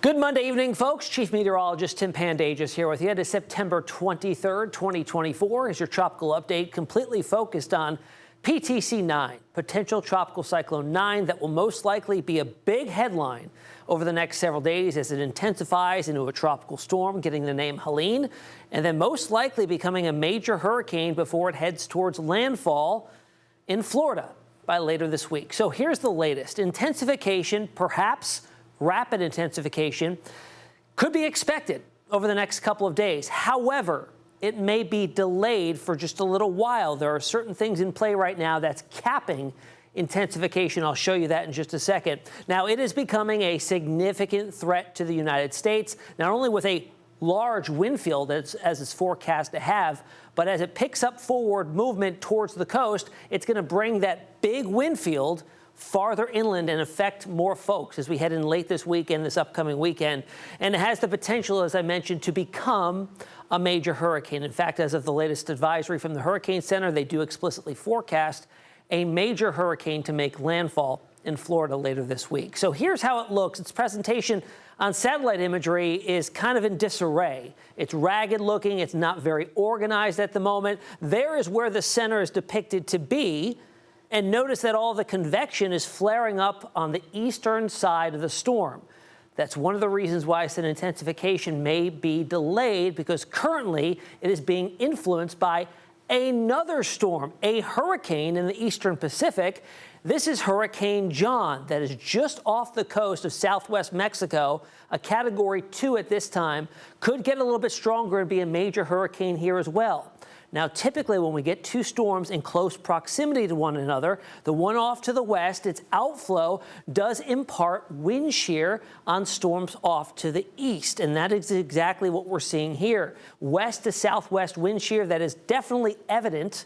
Good Monday evening, folks. Chief Meteorologist Tim Pandages here with you. It is September 23rd, 2024. Is your tropical update completely focused on PTC 9, potential tropical cyclone 9, that will most likely be a big headline over the next several days as it intensifies into a tropical storm, getting the name Helene, and then most likely becoming a major hurricane before it heads towards landfall in Florida by later this week. So here's the latest. Intensification, perhaps rapid intensification, could be expected over the next couple of days. However, it may be delayed for just a little while. There are certain things in play right now that's capping intensification. I'll show you that in just a second. Now, it is becoming a significant threat to the United States, not only with a large wind field as it's forecast to have, but as it picks up forward movement towards the coast, it's going to bring that big wind field farther inland and affect more folks as we head in late this week and this upcoming weekend. And it has the potential, as I mentioned, to become a major hurricane. In fact, as of the latest advisory from the Hurricane Center, they do explicitly forecast a major hurricane to make landfall in Florida later this week. So here's how it looks. Its presentation on satellite imagery is kind of in disarray. It's ragged looking. It's not very organized at the moment. There is where the center is depicted to be. And notice that all the convection is flaring up on the eastern side of the storm. That's one of the reasons why I said intensification may be delayed, because currently it is being influenced by another storm, a hurricane in the eastern Pacific. This is Hurricane John that is just off the coast of southwest Mexico, a Category 2 at this time, could get a little bit stronger and be a major hurricane here as well. Now, typically when we get two storms in close proximity to one another, the one off to the west, its outflow does impart wind shear on storms off to the east. And that is exactly what we're seeing here. West to southwest wind shear that is definitely evident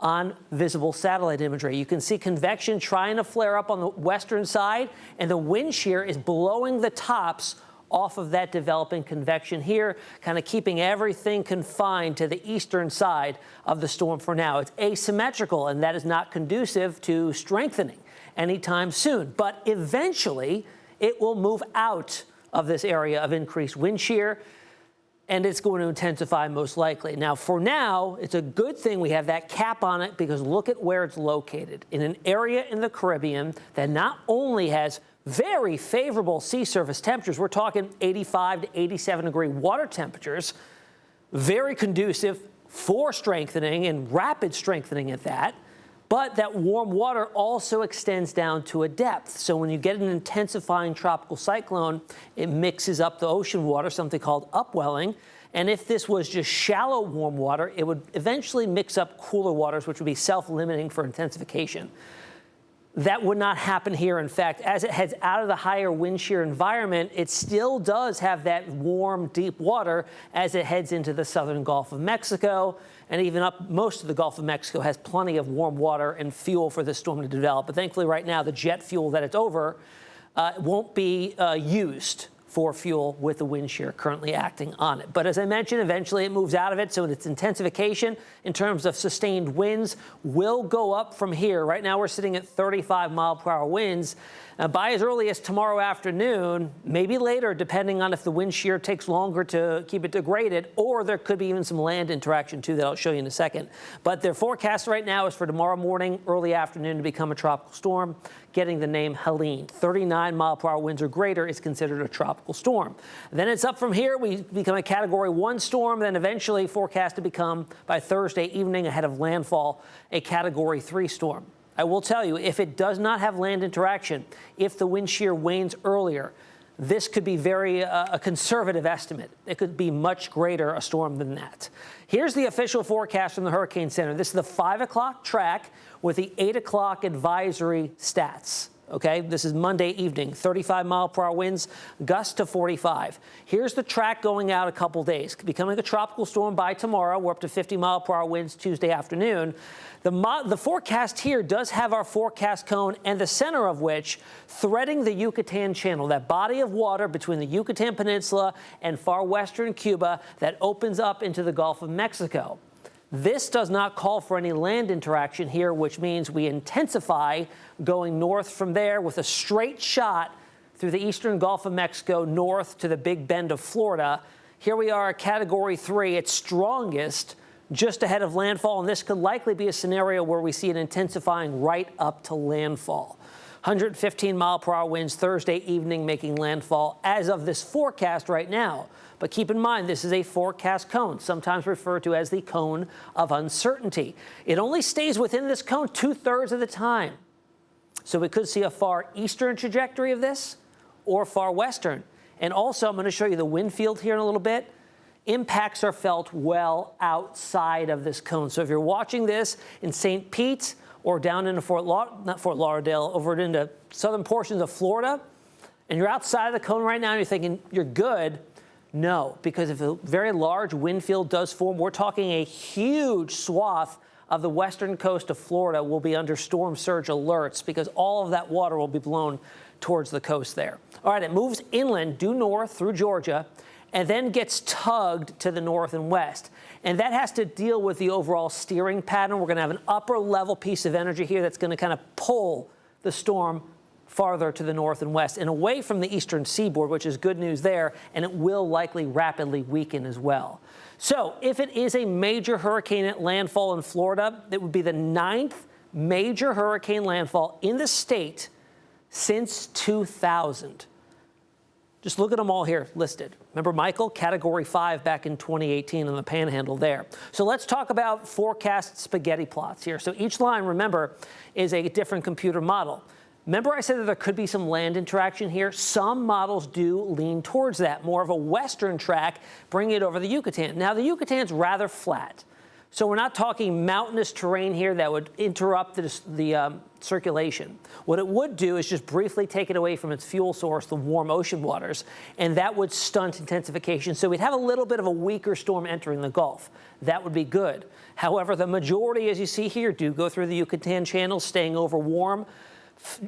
on visible satellite imagery. You can see convection trying to flare up on the western side, and the wind shear is blowing the tops off of that developing convection here, kind of keeping everything confined to the eastern side of the storm for now. It's asymmetrical, and that is not conducive to strengthening anytime soon. But eventually, it will move out of this area of increased wind shear, and it's going to intensify most likely. Now, for now, it's a good thing we have that cap on it, because look at where it's located, in an area in the Caribbean that not only has very favorable sea surface temperatures. We're talking 85 to 87 degree water temperatures, very conducive for strengthening and rapid strengthening at that. But that warm water also extends down to a depth. So when you get an intensifying tropical cyclone, it mixes up the ocean water, something called upwelling. And if this was just shallow warm water, it would eventually mix up cooler waters, which would be self-limiting for intensification. That would not happen here. In fact, as it heads out of the higher wind shear environment, it still does have that warm, deep water as it heads into the southern Gulf of Mexico, and even up most of the Gulf of Mexico has plenty of warm water and fuel for this storm to develop. But thankfully right now, the jet fuel that it's over won't be used for fuel with the wind shear currently acting on it. But as I mentioned, eventually it moves out of it, so its intensification in terms of sustained winds will go up from here. Right now we're sitting at 35-mile-per-hour winds. By as early as tomorrow afternoon, maybe later, depending on if the wind shear takes longer to keep it degraded, or there could be even some land interaction too that I'll show you in a second. But their forecast right now is for tomorrow morning, early afternoon, to become a tropical storm, getting the name Helene. 39-mile-per-hour winds or greater is considered a tropical storm. Then it's up from here. We become a Category 1 storm, then eventually forecast to become, by Thursday evening ahead of landfall, a Category 3 storm. I will tell you, if it does not have land interaction, if the wind shear wanes earlier, this could be a conservative estimate. It could be much greater a storm than that. Here's the official forecast from the Hurricane Center. This is the 5 o'clock track with the 8 o'clock advisory stats. Okay, this is Monday evening, 35-mile-per-hour winds, gusts to 45. Here's the track going out a couple days, becoming a tropical storm by tomorrow. We're up to 50-mile-per-hour winds Tuesday afternoon. The forecast here does have our forecast cone, and the center of which threading the Yucatan Channel, that body of water between the Yucatan Peninsula and far western Cuba that opens up into the Gulf of Mexico. This does not call for any land interaction here, which means we intensify going north from there with a straight shot through the eastern Gulf of Mexico north to the Big Bend of Florida. Here we are at Category 3, its strongest, just ahead of landfall, and this could likely be a scenario where we see it intensifying right up to landfall. 115-mile-per-hour winds Thursday evening making landfall as of this forecast right now. But keep in mind, this is a forecast cone, sometimes referred to as the cone of uncertainty. It only stays within this cone 2/3 of the time. So we could see a far eastern trajectory of this or far western. And also, I'm going to show you the wind field here in a little bit. Impacts are felt well outside of this cone. So if you're watching this in St. Pete or down into not Fort Lauderdale, over into southern portions of Florida, and you're outside of the cone right now and you're thinking you're good, no, because if a very large wind field does form, we're talking a huge swath of the western coast of Florida will be under storm surge alerts because all of that water will be blown towards the coast there. All right, it moves inland due north through Georgia and then gets tugged to the north and west. And that has to deal with the overall steering pattern. We're going to have an upper level piece of energy here that's going to kind of pull the storm farther to the north and west and away from the eastern seaboard, which is good news there, and it will likely rapidly weaken as well. So if it is a major hurricane at landfall in Florida, it would be the 9th major hurricane landfall in the state since 2000. Just look at them all here listed. Remember Michael, Category 5 back in 2018 on the Panhandle there. So let's talk about forecast spaghetti plots here. So each line, remember, is a different computer model. Remember I said that there could be some land interaction here? Some models do lean towards that, more of a western track, bring it over the Yucatan. Now, the Yucatan's rather flat, so we're not talking mountainous terrain here that would interrupt the circulation. What it would do is just briefly take it away from its fuel source, the warm ocean waters, and that would stunt intensification. So we'd have a little bit of a weaker storm entering the Gulf. That would be good. However, the majority, as you see here, do go through the Yucatan Channel, staying over warm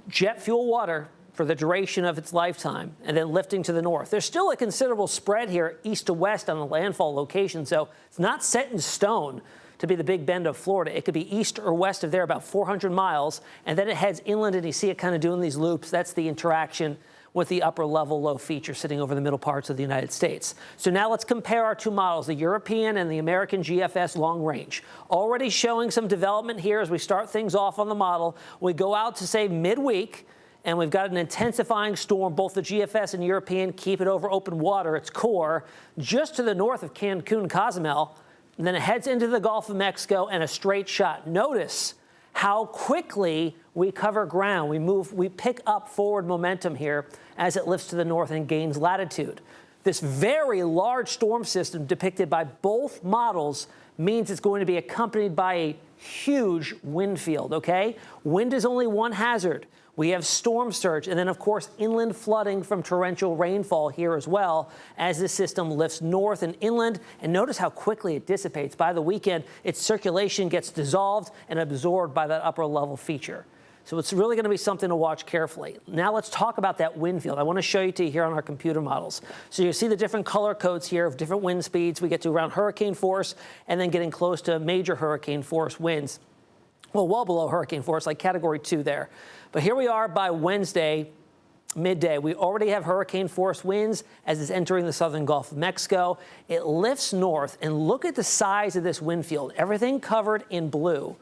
jet fuel water for the duration of its lifetime and then lifting to the north. There's still a considerable spread here east to west on the landfall location, so it's not set in stone to be the Big Bend of Florida. It could be east or west of there about 400 miles, and then it heads inland and you see it kind of doing these loops. That's the interaction with the upper level low feature sitting over the middle parts of the United States. So now let's compare our two models, the European and the American GFS long range. Already showing some development here as we start things off on the model. We go out to say midweek, and we've got an intensifying storm. Both the GFS and European keep it over open water, its core, just to the north of Cancun, Cozumel, and then it heads into the Gulf of Mexico and a straight shot. Notice how quickly we cover ground. We pick up forward momentum here as it lifts to the north and gains latitude. This very large storm system depicted by both models means it's going to be accompanied by a huge wind field, okay? Wind is only one hazard. We have storm surge and then, of course, inland flooding from torrential rainfall here as well as the system lifts north and inland. And notice how quickly it dissipates. By the weekend, its circulation gets dissolved and absorbed by that upper level feature. So it's really going to be something to watch carefully. Now let's talk about that wind field. I want to show you to you here on our computer models. So you see the different color codes here of different wind speeds. We get to around hurricane force and then getting close to major hurricane force winds. Well below hurricane force, like Category 2 there. But here we are by Wednesday, midday. We already have hurricane force winds as it's entering the southern Gulf of Mexico. It lifts north, and look at the size of this wind field. Everything covered in blue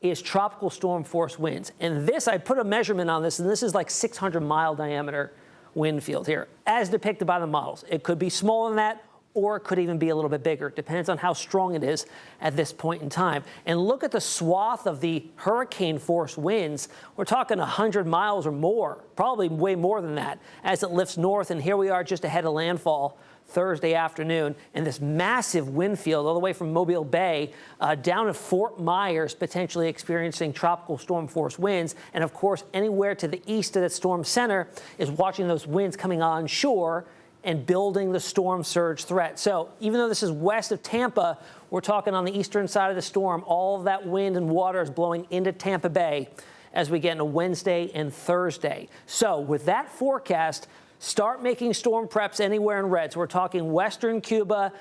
is tropical storm force winds. And this, I put a measurement on this, and this is like 600-mile diameter wind field here, as depicted by the models. It could be smaller than that, or it could even be a little bit bigger. It depends on how strong it is at this point in time. And look at the swath of the hurricane force winds. We're talking 100 miles or more, probably way more than that, as it lifts north. And here we are just ahead of landfall Thursday afternoon, and this massive wind field all the way from Mobile Bay down to Fort Myers, potentially experiencing tropical storm force winds. And of course, anywhere to the east of that storm center is watching those winds coming onshore and building the storm surge threat. So even though this is west of Tampa, we're talking on the eastern side of the storm. All of that wind and water is blowing into Tampa Bay as we get into Wednesday and Thursday. So with that forecast, start making storm preps anywhere in red. So we're talking western Cuba,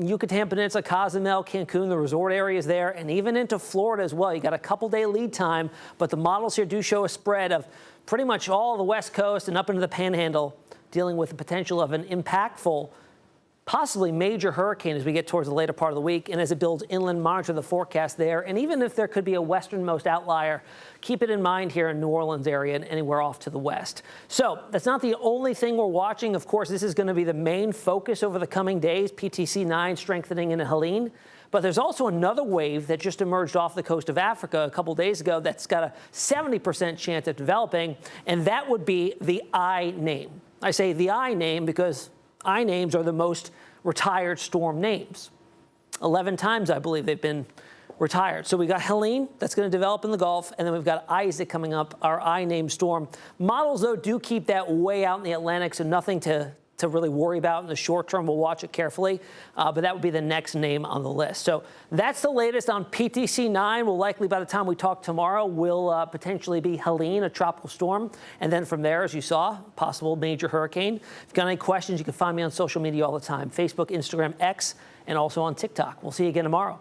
Yucatan Peninsula, Cozumel, Cancun, the resort areas there, and even into Florida as well. You got a couple-day lead time, but the models here do show a spread of pretty much all the West Coast and up into the Panhandle, dealing with the potential of an impactful, possibly major hurricane as we get towards the later part of the week. And as it builds inland, monitor the forecast there. And even if there could be a westernmost outlier, keep it in mind here in New Orleans area and anywhere off to the west. So that's not the only thing we're watching. Of course, this is going to be the main focus over the coming days. PTC 9 strengthening in Helene. But there's also another wave that just emerged off the coast of Africa a couple days ago that's got a 70% chance of developing, and that would be the I name. I say the I name because I names are the most retired storm names. 11 times, I believe, they've been retired. So we got Helene that's going to develop in the Gulf, and then we've got Isaac coming up, our I name storm. Models, though, do keep that way out in the Atlantic, so nothing to really worry about in the short term. We'll watch it carefully, but that would be the next name on the list. So that's the latest on PTC 9. Will likely, by the time we talk tomorrow, will potentially be Helene, a tropical storm. And then from there, as you saw, possible major hurricane. If you've got any questions, you can find me on social media all the time, Facebook, Instagram, X, and also on TikTok. We'll see you again tomorrow.